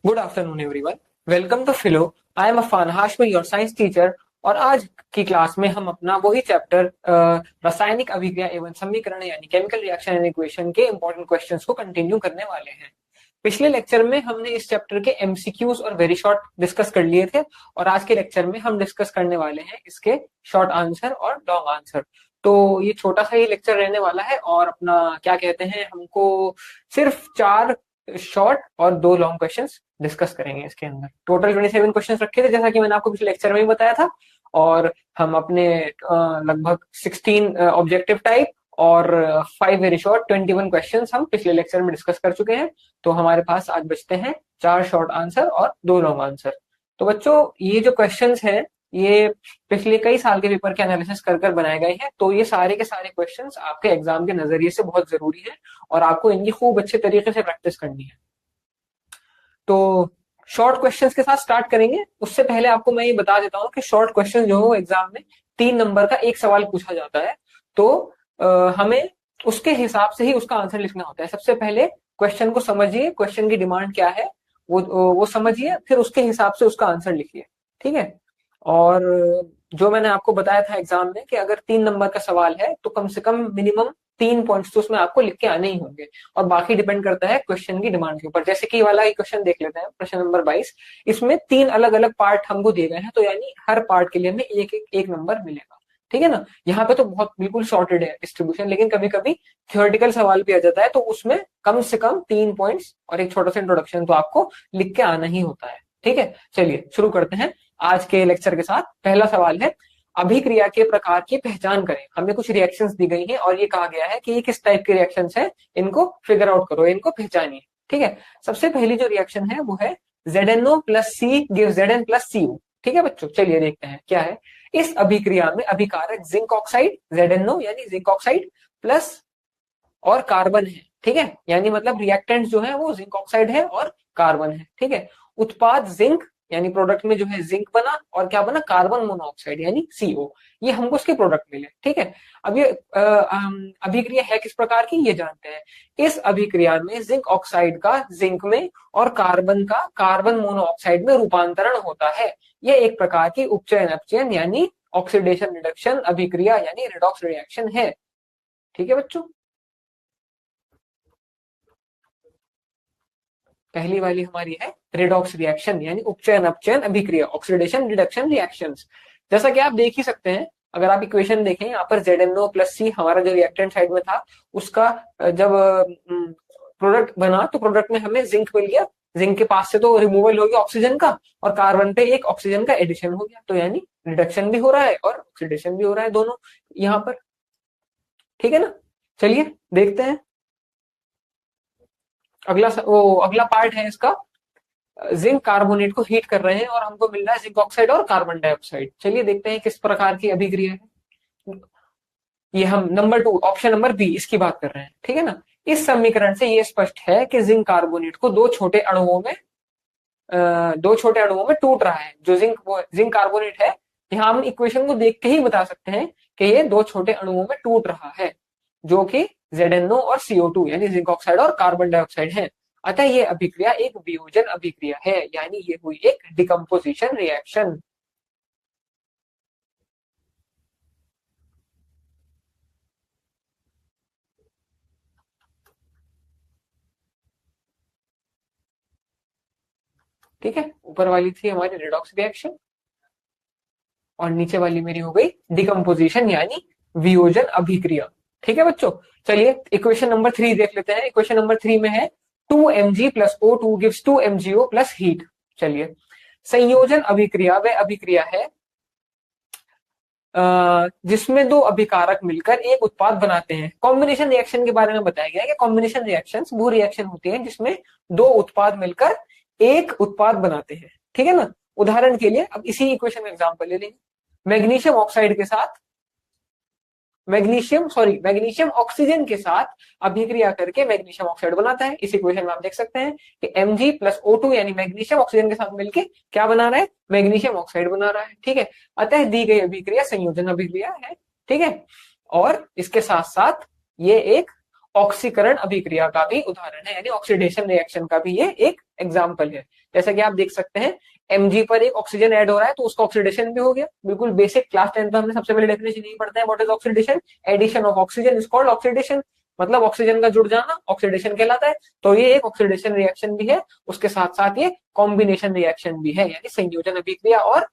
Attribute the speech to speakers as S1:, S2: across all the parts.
S1: Good afternoon everyone. Welcome to Filo. I am Afan Hashmi, your science teacher. और आज की class में हम अपना वही चैप्टर रासायनिक अभिक्रिया एवं समीकरण यानी केमिकल रिएक्शन एंड इक्वेशन के इंपॉर्टेंट क्वेश्चंस को कंटिन्यू करने वाले हैं। पिछले लेक्चर में हमने इस चैप्टर के एमसीक्यूज और वेरी शॉर्ट डिस्कस कर लिए थे, और आज के लेक्चर में हम डिस्कस करने वाले हैं इसके शॉर्ट आंसर और लॉन्ग आंसर। तो ये छोटा सा ही लेक्चर रहने वाला है, और अपना क्या कहते हैं, हमको सिर्फ 4 शॉर्ट और 2 लॉन्ग क्वेश्चंस डिस्कस करेंगे। इसके अंदर टोटल 27 क्वेश्चंस रखे थे, जैसा कि मैंने आपको पिछले लेक्चर में ही बताया था। और हम अपने लगभग 16 ऑब्जेक्टिव टाइप और 5 वेरी शॉर्ट 21 क्वेश्चंस हम पिछले लेक्चर में डिस्कस कर चुके हैं। तो हमारे पास आज बचते हैं 4 शॉर्ट आंसर और 2 लॉन्ग आंसर। तो बच्चों, ये जो क्वेश्चंस हैं ये पिछले कई साल के पेपर के एनालिसिस कर कर बनाए गए हैं। तो ये सारे के सारे क्वेश्चंस आपके एग्जाम के नजरिए से बहुत जरूरी है, और आपको इनकी खूब अच्छे तरीके से प्रैक्टिस करनी है। तो शॉर्ट क्वेश्चंस के साथ स्टार्ट करेंगे। उससे पहले आपको मैं ये बता देता हूँ कि शॉर्ट क्वेश्चन जो हो एग्जाम में 3 नंबर का एक सवाल पूछा जाता है। तो हमें उसके हिसाब से ही उसका आंसर लिखना होता है। सबसे पहले क्वेश्चन को समझिए, क्वेश्चन की डिमांड क्या है वो समझिए, फिर उसके हिसाब से उसका आंसर लिखिए। ठीक है। और जो मैंने आपको बताया था एग्जाम में कि अगर 3 नंबर का सवाल है तो कम से कम मिनिमम 3 पॉइंट्स तो उसमें आपको लिख के आने ही होंगे, और बाकी डिपेंड करता है क्वेश्चन की डिमांड के ऊपर। जैसे कि ये वाला क्वेश्चन देख लेते हैं, प्रश्न नंबर 22। इसमें 3 अलग अलग पार्ट हमको दिए गए हैं, तो यानी हर पार्ट के लिए हमें एक नंबर मिलेगा। ठीक है ना। यहाँ पे तो बहुत बिल्कुल सॉर्टेड है डिस्ट्रीब्यूशन, लेकिन कभी कभी थियोरेटिकल सवाल भी आ जाता है, तो उसमें कम से कम 3 पॉइंट्स और एक छोटा सा इंट्रोडक्शन तो आपको लिख के आना ही होता है। ठीक है, चलिए शुरू करते हैं आज के लेक्चर के साथ। पहला सवाल है, अभिक्रिया के प्रकार की पहचान करें। हमें कुछ रिएक्शंस दी गई हैं और ये कहा गया है कि ये किस टाइप के रिएक्शंस हैं, इनको फिगर आउट करो, इनको पहचानिए। ठीक है। सबसे पहली जो रिएक्शन है वो है ZnO प्लस सी गिव Zn प्लस Cu। ठीक है बच्चों, चलिए देखते हैं क्या है। इस अभिक्रिया में अभिकारक जिंक ऑक्साइड ZnO यानी जिंक ऑक्साइड प्लस और कार्बन है। ठीक है, यानी मतलब रिएक्टेंट जो है वो जिंक ऑक्साइड है और कार्बन है। ठीक है। उत्पाद जिंक यानी प्रोडक्ट में जो है जिंक बना, और क्या बना, कार्बन मोनोऑक्साइड यानी CO। ये हमको उसके प्रोडक्ट मिले। ठीक है। अब ये अभिक्रिया है किस प्रकार की, ये जानते हैं। इस अभिक्रिया में जिंक ऑक्साइड का जिंक में और कार्बन का कार्बन मोनोऑक्साइड में रूपांतरण होता है। यह एक प्रकार की उपचयन अपचयन यानी ऑक्सीडेशन रिडक्शन अभिक्रिया यानी रिडॉक्स रिएक्शन है। ठीक है बच्चों। पहली वाली हमारी है रिडॉक्स रिएक्शन यानी उपचयन अपचयन अभिक्रिया, ऑक्सीडेशन रिडक्शन रिएक्शंस। जैसा कि आप देख ही सकते हैं, अगर आप इक्वेशन देखें, यहाँ पर ZnO प्लस सी हमारा जो रिएक्टेंट साइड में था, उसका जब प्रोडक्ट बना तो प्रोडक्ट में हमें जिंक मिल गया। जिंक के पास से तो रिमूवल हो गया ऑक्सीजन का, और कार्बन पे एक ऑक्सीजन का एडिशन हो गया, तो यानी रिडक्शन भी हो रहा है और ऑक्सीडेशन भी हो रहा है, दोनों यहाँ पर। ठीक है ना। चलिए देखते हैं अगला पार्ट है इसका। जिंक कार्बोनेट को हीट कर रहे हैं और हमको मिल रहा है जिंक ऑक्साइड और कार्बन डाइऑक्साइड। चलिए देखते हैं किस प्रकार की अभिक्रिया है। ये हम नंबर 2 ऑप्शन नंबर बी इसकी बात कर रहे हैं। ठीक है ना। इस समीकरण से ये स्पष्ट है कि जिंक कार्बोनेट को दो छोटे अणुओं में टूट रहा है। जो जिंक कार्बोनेट है, यहाँ हम इक्वेशन को देख के ही बता सकते हैं कि ये 2 छोटे अणुओं में टूट रहा है, जो कि ZnO और CO2 यानी जिंक ऑक्साइड और कार्बन डाइऑक्साइड है। अतः ये अभिक्रिया एक वियोजन अभिक्रिया है, यानी ये हुई एक डिकम्पोजिशन रिएक्शन। ठीक है, ऊपर वाली थी हमारी रिडॉक्स रिएक्शन, और नीचे वाली मेरी हो गई डिकम्पोजिशन यानी वियोजन अभिक्रिया। ठीक है बच्चों। चलिए इक्वेशन नंबर 3 देख लेते हैं। इक्वेशन नंबर 3 में है 2Mg plus O2 gives 2MgO plus heat. चलिए, संयोजन अभिक्रिया वह अभिक्रिया है जिसमें 2 अभिकारक मिलकर एक उत्पाद बनाते हैं। कॉम्बिनेशन रिएक्शन के बारे में बताया गया है कि कॉम्बिनेशन रिएक्शंस वो रिएक्शन होती है जिसमें 2 उत्पाद मिलकर एक उत्पाद बनाते हैं। ठीक है ना। उदाहरण के लिए अब इसी इक्वेशन का एग्जांपल ले लेंगे। मैग्नीशियम ऑक्साइड के साथ मैग्नीशियम ऑक्सीजन के साथ अभिक्रिया करके मैग्नीशियम ऑक्साइड बनाता है। इस इक्वेशन में आप देख सकते हैं कि Mg प्लस O2 यानी मैग्नीशियम ऑक्सीजन के साथ मिलके क्या बना रहा है, मैग्नीशियम ऑक्साइड बना रहा है। ठीक है। अतः दी गई अभिक्रिया संयोजन अभिक्रिया है। ठीक है। और इसके साथ साथ ये एक ऑक्सीकरण अभिक्रिया का भी उदाहरण है, यानी ऑक्सीडेशन रिएक्शन का भी ये एक एग्जाम्पल है। जैसा कि आप देख सकते हैं Mg पर एक ऑक्सीजन ऐड हो रहा है तो उसका ऑक्सीडेशन भी हो गया। बिल्कुल बेसिक, क्लास 10 में हमने सबसे पहले डेफिनेशन यही पढ़ते हैं, what is oxidation, addition of oxygen is called oxidation, मतलब ऑक्सीजन का जुड़ जाना ऑक्सीडेशन कहलाता है। तो ये एक ऑक्सीडेशन रिएक्शन भी है, उसके साथ साथ ये कॉम्बिनेशन रिएक्शन भी है, यानी संयोजन अभिक्रिया और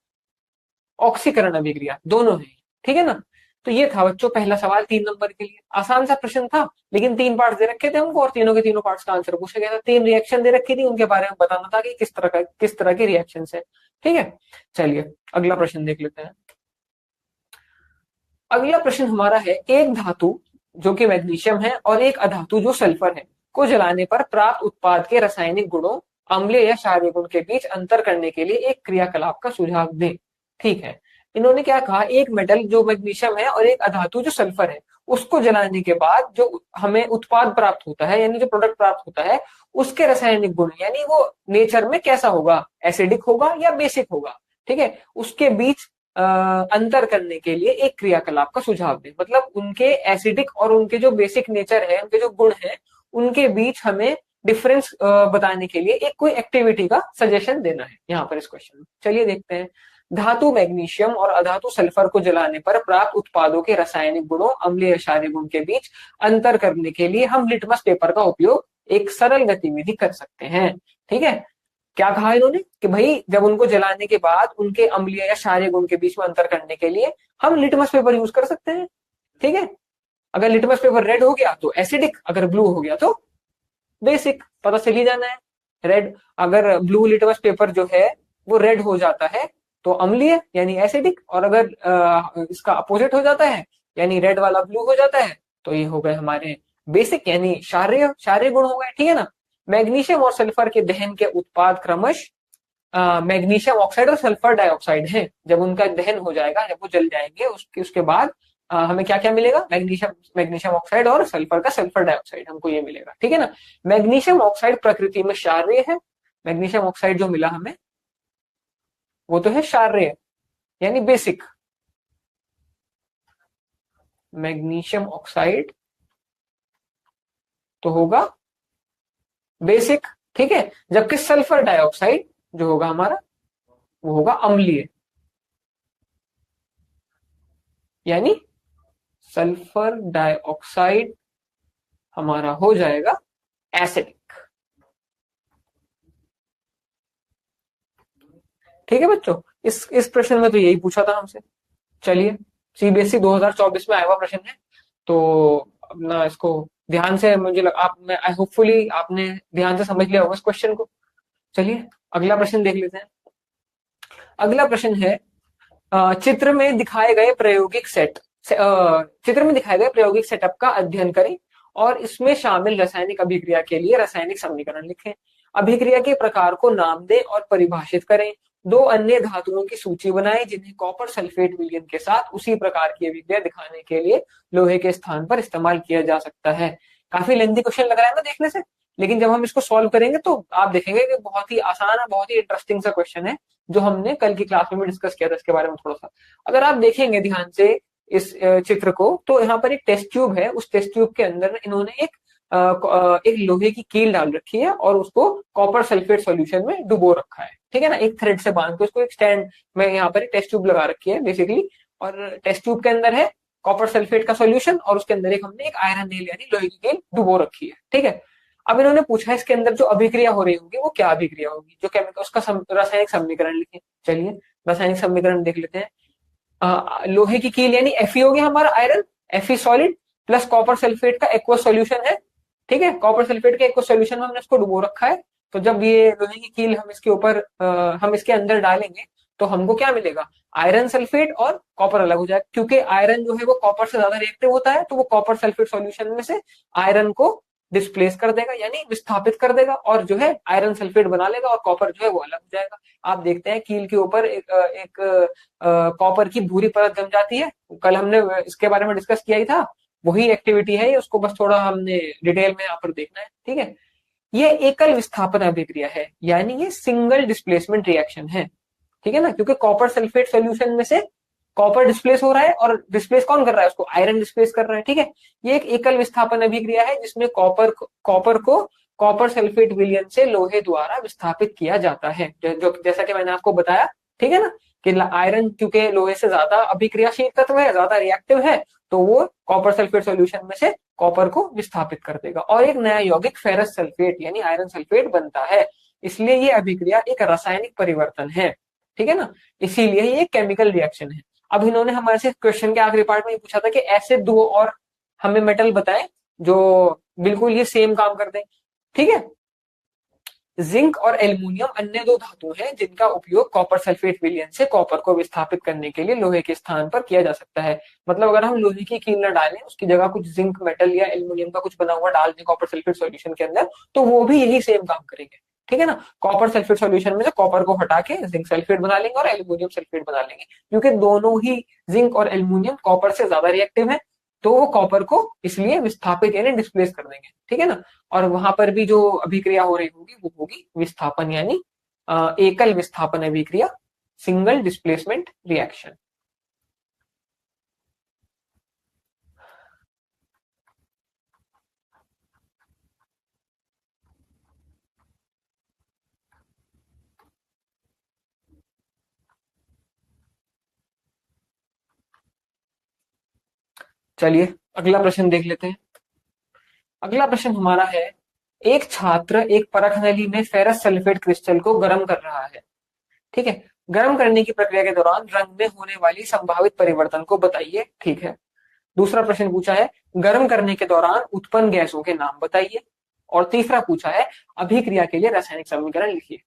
S1: ऑक्सीकरण अभिक्रिया दोनों है। ठीक है ना। तो ये था बच्चों पहला सवाल 3 नंबर के लिए, आसान सा प्रश्न था, लेकिन 3 पार्ट दे रखे थे हमको और तीनों के तीनों पार्ट्स का आंसर पूछा गया था। 3 रिएक्शन दे रखी थी, उनके बारे में बताना था कि किस तरह के रिएक्शन है। ठीक है, चलिए अगला प्रश्न देख लेते हैं। अगला प्रश्न हमारा है, एक धातु जो कि मैग्नीशियम है और एक अधातु जो सल्फर है को जलाने पर प्राप्त उत्पाद के रासायनिक गुणों, अम्लीय या क्षारीय गुण के बीच अंतर करने के लिए एक क्रियाकलाप का सुझाव दें। ठीक है, इन्होंने क्या कहा, एक मेटल जो मैग्नीशियम है और एक अधातु जो सल्फर है, उसको जलाने के बाद जो हमें उत्पाद प्राप्त होता है, यानी जो प्रोडक्ट प्राप्त होता है, उसके रासायनिक गुण, यानी वो नेचर में कैसा होगा, एसिडिक होगा या बेसिक होगा। ठीक है, उसके बीच अंतर करने के लिए एक क्रियाकलाप का सुझाव दें। मतलब उनके एसिडिक और उनके जो बेसिक नेचर है, उनके जो गुण है, उनके बीच हमें डिफरेंस बताने के लिए एक कोई एक्टिविटी का सजेशन देना है यहाँ पर इस क्वेश्चन में। चलिए देखते हैं। धातु मैग्नीशियम और अधातु सल्फर को जलाने पर प्राप्त उत्पादों के रासायनिक गुणों, अम्लीय क्षारीय गुण के बीच अंतर करने के लिए हम लिटमस पेपर का उपयोग एक सरल गतिविधि कर सकते हैं। ठीक है, क्या कहा इन्होंने कि भाई जब उनको जलाने के बाद उनके अम्लीय या क्षारीय गुण के बीच में अंतर करने के लिए हम लिटमस पेपर यूज कर सकते हैं। ठीक है, अगर लिटमस पेपर रेड हो गया तो एसिडिक, अगर ब्लू हो गया तो बेसिक, पता चल ही जाना है। रेड, अगर ब्लू लिटमस पेपर जो है वो रेड हो जाता है तो अम्लीय यानी एसिडिक, और अगर इसका अपोजिट हो जाता है यानी रेड वाला ब्लू हो जाता है तो ये हो गए हमारे बेसिक यानी क्षारीय क्षारीय गुण हो गए। ठीक है ना। मैग्नीशियम और सल्फर के दहन के उत्पाद क्रमश मैग्नीशियम ऑक्साइड और सल्फर डाइऑक्साइड है। जब उनका दहन हो जाएगा, जब वो जल जाएंगे, उसके बाद हमें क्या क्या मिलेगा, मैग्नीशियम ऑक्साइड और सल्फर का सल्फर डाइऑक्साइड हमको ये मिलेगा। ठीक है ना। मैग्नीशियम ऑक्साइड प्रकृति में क्षारीय है, मैग्नीशियम ऑक्साइड जो मिला हमें वो तो है क्षारीय यानी बेसिक, मैग्नीशियम ऑक्साइड तो होगा बेसिक। ठीक है, जबकि सल्फर डाइऑक्साइड जो होगा हमारा वो होगा अम्लीय, यानी सल्फर डाइऑक्साइड हमारा हो जाएगा एसिडिक। ठीक है बच्चों, इस प्रश्न में तो यही पूछा था हमसे। चलिए, सीबीएसई 2024 में आया हुआ प्रश्न है, तो अपना इसको ध्यान से, मुझे आप मैं आई होपफुली आपने ध्यान से समझ लिया होगा इस क्वेश्चन को। चलिए अगला प्रश्न देख लेते हैं। अगला प्रश्न है, चित्र में दिखाए गए प्रायोगिक सेटअप का अध्ययन करें और इसमें शामिल रासायनिक अभिक्रिया के लिए रासायनिक समीकरण लिखें। अभिक्रिया के प्रकार को नाम दें और परिभाषित करें। 2 अन्य धातुओं की सूची बनाएं जिन्हें कॉपर सल्फेट विलयन के साथ उसी प्रकार की अभिक्रिया दिखाने के लिए लोहे के स्थान पर इस्तेमाल किया जा सकता है। काफी लेंथी क्वेश्चन लग रहा है ना देखने से, लेकिन जब हम इसको सॉल्व करेंगे तो आप देखेंगे कि बहुत ही आसान है, बहुत ही इंटरेस्टिंग सा क्वेश्चन है, जो हमने कल की क्लास में भी डिस्कस किया था इसके बारे में थोड़ा सा। अगर आप देखेंगे ध्यान से इस चित्र को, तो यहाँ पर एक टेस्ट ट्यूब है, उस टेस्ट ट्यूब के अंदर इन्होंने एक लोहे की कील डाल रखी है और उसको कॉपर सल्फेट सॉल्यूशन में डुबो रखा है। ठीक है ना, एक थ्रेड से बांध के उसको एक स्टैंड में यहाँ पर एक टेस्ट ट्यूब लगा रखी है बेसिकली, और टेस्ट ट्यूब के अंदर है कॉपर सल्फेट का सॉल्यूशन और उसके अंदर हमने एक आयरन नेल यानी लोहे की कील डुबो रखी है। ठीक है, अब इन्होंने पूछा इसके अंदर जो अभिक्रिया हो रही होगी वो क्या अभिक्रिया होगी, जो केमिकल उसका रासायनिक समीकरण लिखें। चलिए रासायनिक समीकरण देख लेते हैं। लोहे की कील यानी Fe हो गया हमारा iron, Fe solid plus copper sulphate का एक्वस सॉल्यूशन है। ठीक है, कॉपर सल्फेट के एक्वस सॉल्यूशन में हमने इसको डुबो रखा है, तो जब ये लोहे की कील हम इसके ऊपर हम इसके अंदर डालेंगे तो हमको क्या मिलेगा, आयरन सल्फेट और कॉपर अलग हो जाएगा, क्योंकि आयरन जो है वो कॉपर से ज्यादा रिएक्टिव होता है, तो वो कॉपर सल्फेट सॉल्यूशन में से आयरन को डिस्प्लेस कर देगा यानी विस्थापित कर देगा, और जो है आयरन सल्फेट बना लेगा और कॉपर जो है वो अलग हो जाएगा। आप देखते हैं कील के ऊपर एक कॉपर की भूरी परत जम जाती है, कल हमने इसके बारे में डिस्कस किया ही था, वही एक्टिविटी है, उसको बस थोड़ा हमने डिटेल में यहाँ पर देखना है। ठीक है, ये एकल विस्थापन अभिक्रिया है, यानी ये सिंगल डिस्प्लेसमेंट रिएक्शन है। ठीक है ना, क्योंकि कॉपर सल्फेट सॉल्यूशन में से कॉपर डिस्प्लेस हो रहा है, और डिस्प्लेस कौन कर रहा है उसको, आयरन डिस्प्लेस कर रहा है। ठीक है, ये एक एकल विस्थापन अभिक्रिया है जिसमें कॉपर को कॉपर सल्फेट विलयन से लोहे द्वारा विस्थापित किया जाता है, जो जैसा कि मैंने आपको बताया। ठीक है ना, कि आयरन क्योंकि लोहे से ज्यादा अभिक्रियाशील तत्व है, ज्यादा रिएक्टिव है, तो वो कॉपर सल्फेट सॉल्यूशन में से कॉपर को विस्थापित कर देगा और एक नया यौगिक फेरस सल्फेट यानी आयरन सल्फेट बनता है। इसलिए ये अभिक्रिया एक रासायनिक परिवर्तन है। ठीक है ना, इसीलिए ये केमिकल रिएक्शन है। अब इन्होंने हमारे से क्वेश्चन के आखिरी पार्ट में पूछा था कि ऐसे दो और हमें मेटल बताएं जो बिल्कुल ये सेम काम करते हैं। ठीक है, जिंक और एल्युमिनियम अन्य दो धातु हैं जिनका उपयोग कॉपर सल्फेट विलयन से कॉपर को विस्थापित करने के लिए लोहे के स्थान पर किया जा सकता है। मतलब अगर हम लोहे की कील न डालें, उसकी जगह कुछ जिंक मेटल या एल्युमिनियम का कुछ बना हुआ डाल दें कॉपर सल्फेट सॉल्यूशन के अंदर, तो वो भी यही सेम काम करेंगे। ठीक है ना, कॉपर सल्फेट सॉल्यूशन में से कॉपर को हटा के जिंक सल्फेट बना लेंगे और एल्युमिनियम सल्फेट बना लेंगे, क्योंकि दोनों ही जिंक और एल्युमिनियम कॉपर से ज्यादा रिएक्टिव है, तो वो कॉपर को इसलिए विस्थापित यानी डिस्प्लेस कर देंगे। ठीक है ना, और वहां पर भी जो अभिक्रिया हो रही होगी वो होगी विस्थापन यानी एकल विस्थापन अभिक्रिया, सिंगल डिस्प्लेसमेंट रिएक्शन। चलिए अगला प्रश्न देख लेते हैं। अगला प्रश्न हमारा है, एक छात्र एक परख नली में फेरस सल्फेट क्रिस्टल को गर्म कर रहा है। ठीक है, गर्म करने की प्रक्रिया के दौरान रंग में होने वाली संभावित परिवर्तन को बताइए। ठीक है, दूसरा प्रश्न पूछा है, गर्म करने के दौरान उत्पन्न गैसों के नाम बताइए। और तीसरा पूछा है, अभिक्रिया के लिए रासायनिक समीकरण लिखिए।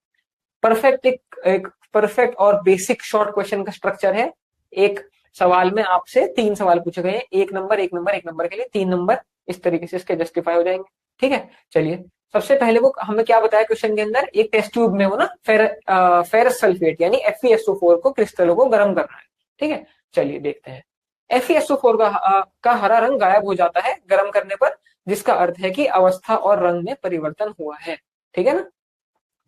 S1: परफेक्ट एक परफेक्ट और बेसिक शॉर्ट क्वेश्चन का स्ट्रक्चर है। एक सवाल में आपसे 3 सवाल पूछे गए हैं, 1 नंबर 1 नंबर 1 नंबर के लिए 3 नंबर, इस तरीके से इसके जस्टिफाई हो जाएंगे। ठीक है, चलिए सबसे पहले वो हमें क्या बताया क्वेश्चन के अंदर, एक टेस्ट ट्यूब में वो ना फेरस सल्फेट यानी FeSO4 को क्रिस्टलों को गर्म कर रहा है। ठीक है, चलिए देखते हैं। FeSO4 का हरा रंग गायब हो जाता है गर्म करने पर, जिसका अर्थ है कि अवस्था और रंग में परिवर्तन हुआ है। ठीक है ना,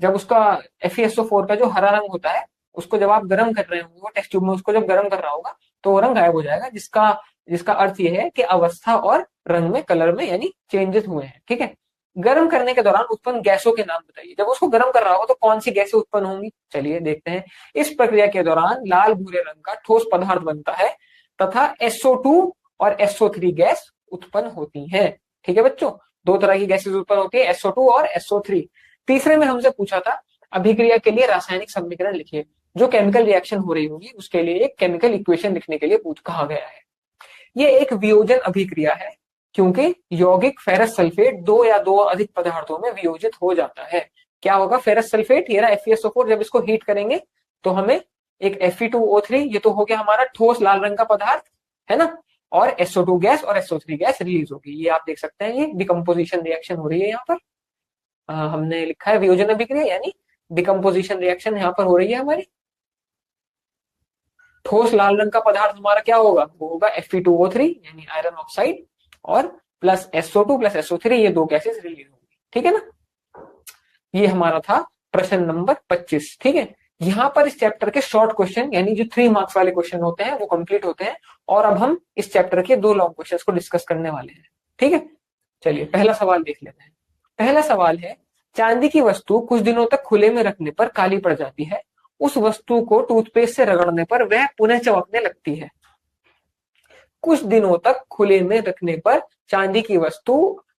S1: जब उसका FeSO4 का जो हरा रंग होता है, उसको जब आप गर्म कर रहे होंगे, वो टेस्ट ट्यूब में उसको जब गर्म कर रहा होगा, तो वो रंग गायब हो जाएगा, जिसका जिसका अर्थ ये है कि अवस्था और रंग में, कलर में यानी चेंजेस हुए हैं। ठीक है, गर्म करने के दौरान उत्पन्न गैसों के नाम बताइए। जब उसको गर्म कर रहा होगा तो कौन सी गैसें उत्पन्न होंगी, चलिए देखते हैं। इस प्रक्रिया के दौरान लाल भूरे रंग का ठोस पदार्थ बनता है तथा SO2 और SO3 गैस उत्पन्न होती है। ठीक है बच्चों, 2 तरह की गैसेज उत्पन्न होती है, SO2 और SO3। तीसरे में हमसे पूछा था, अभिक्रिया के लिए रासायनिक समीकरण लिखिए। जो केमिकल रिएक्शन हो रही होगी उसके लिए एक केमिकल इक्वेशन लिखने के लिए कहा गया है। ये एक वियोजन अभिक्रिया है, क्योंकि यौगिक फेरस सल्फेट 2 या 2 अधिक पदार्थों में वियोजित हो जाता है। क्या होगा, फेरस सल्फेट ये ना FeSO4, जब इसको हीट करेंगे तो हमें एक Fe2O3, ये तो हो गया हमारा ठोस लाल रंग का पदार्थ, है ना, और SO2 गैस और SO3 गैस रिलीज होगी। ये आप देख सकते हैं, ये डिकम्पोजिशन रिएक्शन हो रही है यहाँ पर। हमने लिखा है वियोजन अभिक्रिया यानी डिकम्पोजिशन रिएक्शन यहाँ पर हो रही है हमारी। ठोस लाल रंग का पदार्थ हमारा क्या होगा, वो होगा Fe2O3 यानी आयरन ऑक्साइड, और प्लस SO2 प्लस SO3, ये 2 गैसेस रिलीज होंगी। ठीक है ना, ये हमारा था प्रश्न नंबर 25। ठीक है, यहाँ पर इस चैप्टर के शॉर्ट क्वेश्चन यानी जो 3 मार्क्स वाले क्वेश्चन होते हैं वो कंप्लीट होते हैं, और अब हम इस चैप्टर के 2 लॉन्ग क्वेश्चंस को डिस्कस करने वाले हैं। ठीक है, चलिए पहला सवाल देख लेते हैं। पहला सवाल है, चांदी की वस्तु कुछ दिनों तक खुले में रखने पर काली पड़ जाती है, उस वस्तु को टूथपेस्ट से रगड़ने पर वह पुनः चमकने लगती है। कुछ दिनों तक खुले में रखने पर चांदी की वस्तु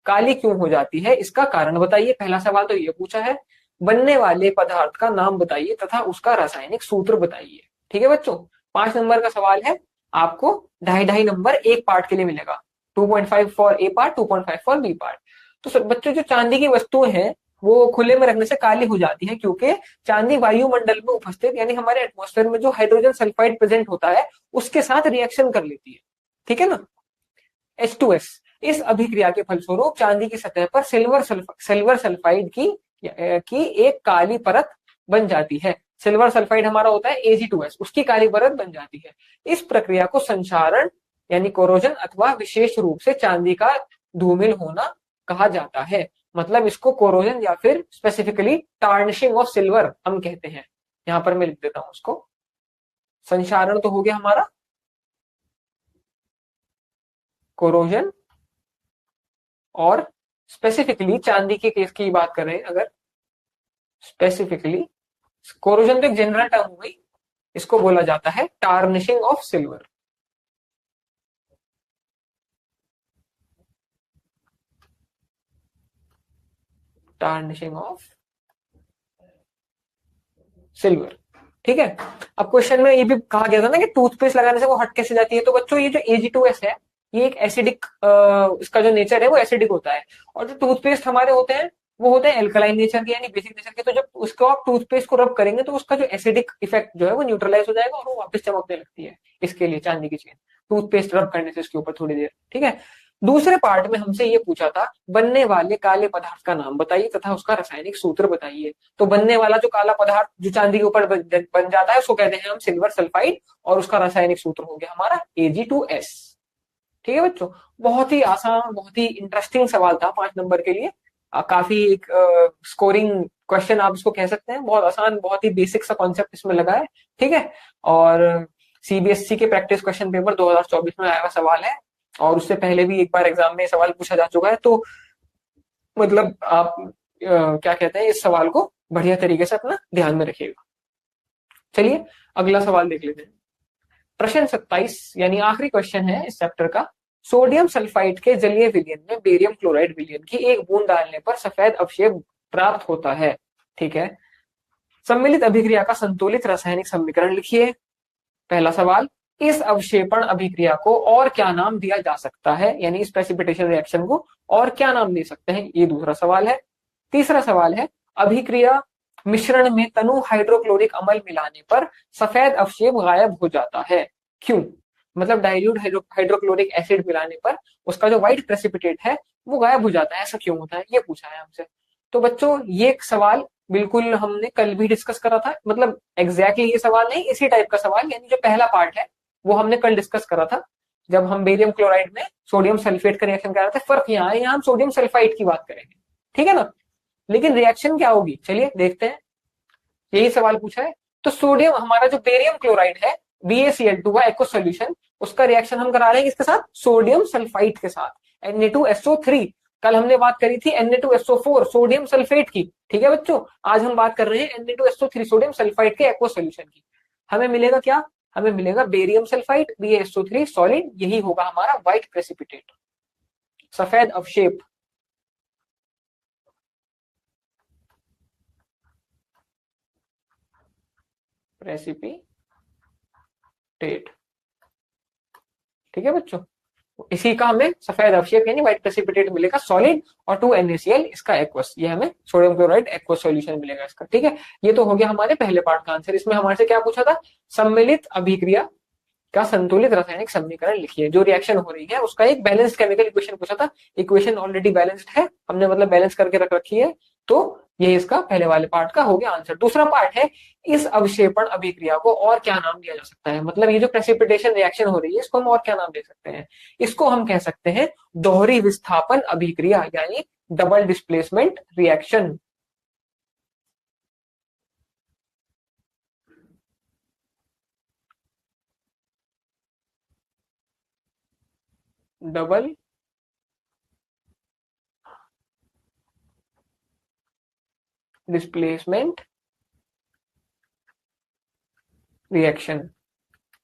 S1: काली क्यों हो जाती है, इसका कारण बताइए। पहला सवाल तो ये पूछा है, बनने वाले पदार्थ का नाम बताइए तथा उसका रासायनिक सूत्र बताइए। ठीक है बच्चों, 5 नंबर का सवाल है, आपको 2.5 नंबर एक पार्ट के लिए मिलेगा, 2.5 for A part, 2.5 for B part. तो बच्चों, जो चांदी की वस्तुएं हैं वो खुले में रखने से काली हो जाती है, क्योंकि चांदी वायुमंडल में उपस्थित यानी हमारे एटमॉस्फेयर में जो हाइड्रोजन सल्फाइड प्रेजेंट होता है उसके साथ रिएक्शन कर लेती है। ठीक है ना, H2S। इस अभिक्रिया के फलस्वरूप चांदी की सतह पर सिल्वर सल्फाइड की एक काली परत बन जाती है। सिल्वर सल्फाइड हमारा होता है Ag2S, उसकी काली परत बन जाती है। इस प्रक्रिया को संक्षारण यानी कोरोजन अथवा विशेष रूप से चांदी का धूमिल होना कहा जाता है। मतलब इसको कोरोजन या फिर स्पेसिफिकली टार्निशिंग ऑफ सिल्वर हम कहते हैं। यहां पर मैं लिख देता हूं उसको। संक्षारण तो हो गया हमारा कोरोजन, और स्पेसिफिकली चांदी के केस की बात करें अगर, स्पेसिफिकली कोरोजन तो एक जनरल टर्म हो गई, इसको बोला जाता है tarnishing of silver. Tarnishing of silver, ठीक है। अब क्वेश्चन में ये भी कहा गया था ना कि टूथपेस्ट लगाने से वो हट कैसे जाती है, तो बच्चों ये जो Ag2S है, ये एक एसिडिक, इसका जो नेचर है वो एसिडिक होता है, और जो टूथपेस्ट हमारे होते हैं वो होते हैं एल्कलाइन नेचर के यानी बेसिक नेचर के। तो जब उसको आप टूथपेस्ट को रब करेंगे तो उसका जो एसिडिक इफेक्ट जो है वो न्यूट्रलाइज हो जाएगा और वो वापस चमकने लगती है। इसके लिए चांदी की चेन टूथपेस्ट रब करने से इसके ऊपर थोड़ी देर, ठीक है। दूसरे पार्ट में हमसे ये पूछा था बनने वाले काले पदार्थ का नाम बताइए तथा उसका रासायनिक सूत्र बताइए। तो बनने वाला जो काला पदार्थ जो चांदी के ऊपर बन जाता है उसको कहते हैं हम सिल्वर सल्फाइड, और उसका रासायनिक सूत्र हो गया हमारा Ag2S। ठीक है बच्चों, बहुत ही आसान, बहुत ही इंटरेस्टिंग सवाल था 5 नंबर के लिए। काफी एक स्कोरिंग क्वेश्चन आप इसको कह सकते हैं, बहुत आसान, बहुत ही बेसिक सा कॉन्सेप्ट इसमें लगा है, ठीक है। और सीबीएसई के प्रैक्टिस क्वेश्चन पेपर 2024 में आया हुआ सवाल है, और उससे पहले भी एक बार एग्जाम में सवाल पूछा जा चुका है। तो मतलब आप क्या कहते हैं, इस सवाल को बढ़िया तरीके से अपना ध्यान में रखिएगा। चलिए अगला सवाल देख लेते हैं। प्रश्न 27 यानी आखिरी क्वेश्चन है इस चैप्टर का। सोडियम सल्फाइड के जलीय विलयन में बेरियम क्लोराइड विलयन की एक बूंद डालने पर सफेद अवशेष प्राप्त होता है, ठीक है। सम्मिलित अभिक्रिया का संतुलित रासायनिक समीकरण लिखिए। पहला सवाल, इस अवक्षेपण अभिक्रिया को और क्या नाम दिया जा सकता है, यानी इस प्रेसिपिटेशन रिएक्शन को और क्या नाम दे सकते हैं, ये दूसरा सवाल है। तीसरा सवाल है, अभिक्रिया मिश्रण में तनु हाइड्रोक्लोरिक अम्ल मिलाने पर सफेद अवशेप गायब हो जाता है, क्यों? मतलब डाइल्यूट हाइड्रोक्लोरिक एसिड मिलाने पर उसका जो व्हाइट प्रेसिपिटेट है वो गायब हो जाता है, ऐसा क्यों होता है, ये पूछा है हमसे। तो बच्चों ये सवाल बिल्कुल हमने कल भी डिस्कस करा था, मतलब एग्जैक्टली ये सवाल नहीं, इसी टाइप का सवाल, यानी जो पहला पार्ट है वो हमने कल डिस्कस करा था जब हम बेरियम क्लोराइड में सोडियम सल्फेट का रिएक्शन कर रहे थे। फर्क यहाँ है, यहाँ हम सोडियम सल्फाइड की बात करेंगे, ठीक है ना। लेकिन रिएक्शन क्या होगी, चलिए देखते हैं। यही सवाल पूछा है। तो सोडियम, हमारा जो बेरियम क्लोराइड है BaCl2 का एक्वस सॉल्यूशन, उसका रिएक्शन हम करा रहे हैं किसके साथ, सोडियम सल्फाइड के साथ, Na2SO3। कल हमने बात करी थी Na2SO4 सोडियम सल्फेट की, ठीक है बच्चों। आज हम बात कर रहे हैं Na2SO3 सोडियम सल्फाइड के एक्वस सॉल्यूशन की। हमें मिलेगा क्या, हमें मिलेगा बेरियम सल्फाइड BaSO3 सॉलिड, यही होगा हमारा व्हाइट प्रेसिपिटेट, सफेद अवशेप। प्रेसिपिटेट, ठीक है बच्चों। इसी का हमें सफेद अवशेप यानी व्हाइट प्रेसिपिटेट मिलेगा सॉलिड, और 2NaCl इसका एक्वस, ये हमें सोडियम क्लोराइड एक्वस सॉल्यूशन मिलेगा इसका, ठीक है। ये तो हो गया हमारे पहले पार्ट का आंसर। इसमें हमारे से क्या पूछा था, सम्मिलित अभिक्रिया का संतुलित रासायनिक समीकरण लिखिए। जो रिएक्शन हो रही है उसका एक बैलेंस्ड केमिकल इक्वेशन पूछा था। इक्वेशन ऑलरेडी बैलेंस्ड है, हमने मतलब बैलेंस करके रख रखी है, तो ये इसका पहले वाले पार्ट का हो गया आंसर। दूसरा पार्ट है, इस अवक्षेपण अभिक्रिया को और क्या नाम दिया जा सकता है, मतलब ये जो प्रेसिपिटेशन रिएक्शन हो रही है इसको हम और क्या नाम दे सकते हैं। इसको हम कह सकते हैं दोहरी विस्थापन अभिक्रिया यानी double displacement reaction. Double displacement reaction,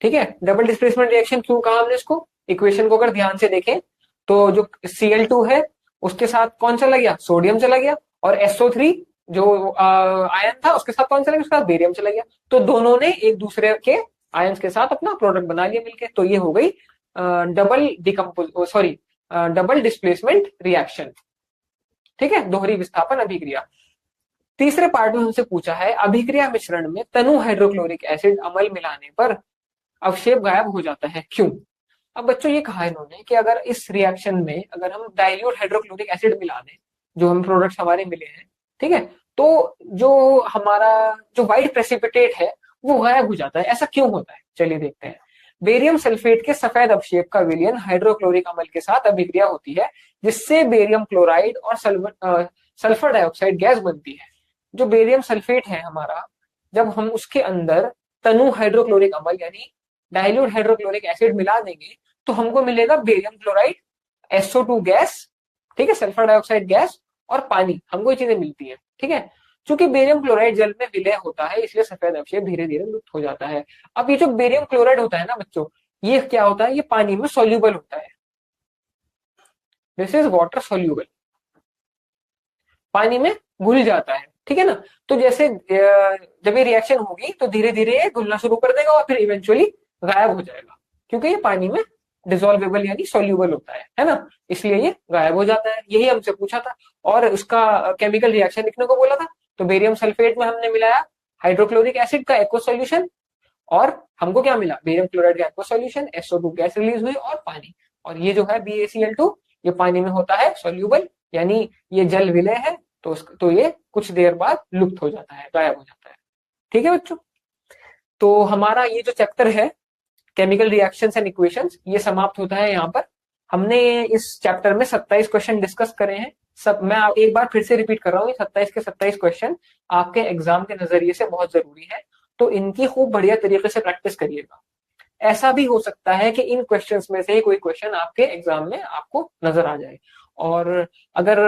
S1: ठीक है। डबल डिस्प्लेसमेंट रिएक्शन क्यों कहा हमने इसको, इक्वेशन को अगर ध्यान से देखें तो जो Cl2 है उसके साथ कौन चला गया, सोडियम चला गया, और SO3 जो आयन था उसके साथ कौन चला गया, उसके साथ बेरियम चला गया। तो दोनों ने एक दूसरे के आयन्स के साथ अपना प्रोडक्ट बना लिया मिलके, तो ये हो गई double decompose, sorry double displacement reaction, ठीक है, दोहरी विस्थापन अभिक्रिया। तीसरे पार्ट में हमसे पूछा है, अभिक्रिया मिश्रण में तनु हाइड्रोक्लोरिक एसिड अम्ल मिलाने पर अवशेप गायब हो जाता है, क्यों? अब बच्चों ये कहा इन्होंने कि अगर इस रिएक्शन में अगर हम डाइल्यूट हाइड्रोक्लोरिक एसिड मिला दें, जो हम प्रोडक्ट्स हमारे मिले हैं, ठीक है, तो जो हमारा जो व्हाइट प्रेसिपिटेट है वो गायब हो जाता है। ऐसा क्यों होता है, चलिए देखते हैं। बेरियम सल्फेट के सफेद अवशेप का विलयन हाइड्रोक्लोरिक अम्ल के साथ अभिक्रिया होती है, जिससे बेरियम क्लोराइड और सल्फर डाइऑक्साइड गैस बनती है। जो बेरियम सल्फेट है हमारा, जब हम उसके अंदर तनु हाइड्रोक्लोरिक अम्ल यानी डाइल्यूट हाइड्रोक्लोरिक एसिड मिला देंगे तो हमको मिलेगा बेरियम क्लोराइड, SO2 गैस, ठीक है, सल्फर डाइऑक्साइड गैस और पानी, हमको ये चीजें मिलती है। ठीक है, चूंकि बेरियम क्लोराइड जल में विलय होता है इसलिए सफेद अवशेष धीरे धीरे लुप्त हो जाता है। अब ये जो बेरियम क्लोराइड होता है ना बच्चों, ये क्या होता है, ये पानी में सोल्यूबल होता है। दिस इज वाटर सोल्यूबल, पानी में घुल जाता है। ठीक है ना, तो जैसे जब ये रिएक्शन होगी तो धीरे धीरे ये घुलना शुरू कर देगा और फिर इवेंचुअली गायब हो जाएगा, क्योंकि ये पानी में डिसॉल्वेबल यानी सोल्यूबल होता है ना, इसलिए ये गायब हो जाता है। यही हमसे पूछा था और उसका केमिकल रिएक्शन लिखने को बोला था। तो बेरियम सल्फेट में हमने मिलाया हाइड्रोक्लोरिक एसिड का एक्व सॉल्यूशन और हमको क्या मिला, बेरियम क्लोराइड का एक्व सॉल्यूशन, SO2 गैस रिलीज हुई और पानी। और ये जो है BaCl2 ये पानी में होता है सोल्यूबल, यानी ये जल विलय है, तो ये कुछ देर बाद लुप्त हो जाता है, गायब हो जाता है। ठीक है बच्चों, तो हमारा ये जो चैप्टर है केमिकल रिएक्शंस एंड इक्वेशंस ये समाप्त होता है यहाँ पर। हमने इस चैप्टर में 27 क्वेश्चन डिस्कस करे हैं। सब मैं एक बार फिर से रिपीट कर रहा हूँ, 27 के 27 क्वेश्चन आपके एग्जाम के नजरिए से बहुत जरूरी है, तो इनकी खूब बढ़िया तरीके से प्रैक्टिस करिएगा। ऐसा भी हो सकता है कि इन क्वेश्चंस में से ही कोई क्वेश्चन आपके एग्जाम में आपको नजर आ जाए। और अगर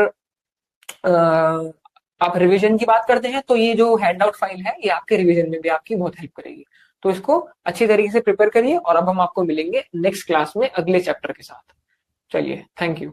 S1: आप रिवीजन की बात करते हैं तो ये जो हैंड आउट फाइल है ये आपके रिवीजन में भी आपकी बहुत हेल्प करेगी। तो इसको अच्छी तरीके से प्रिपेयर करिए और अब हम आपको मिलेंगे नेक्स्ट क्लास में अगले चैप्टर के साथ। चलिए, थैंक यू।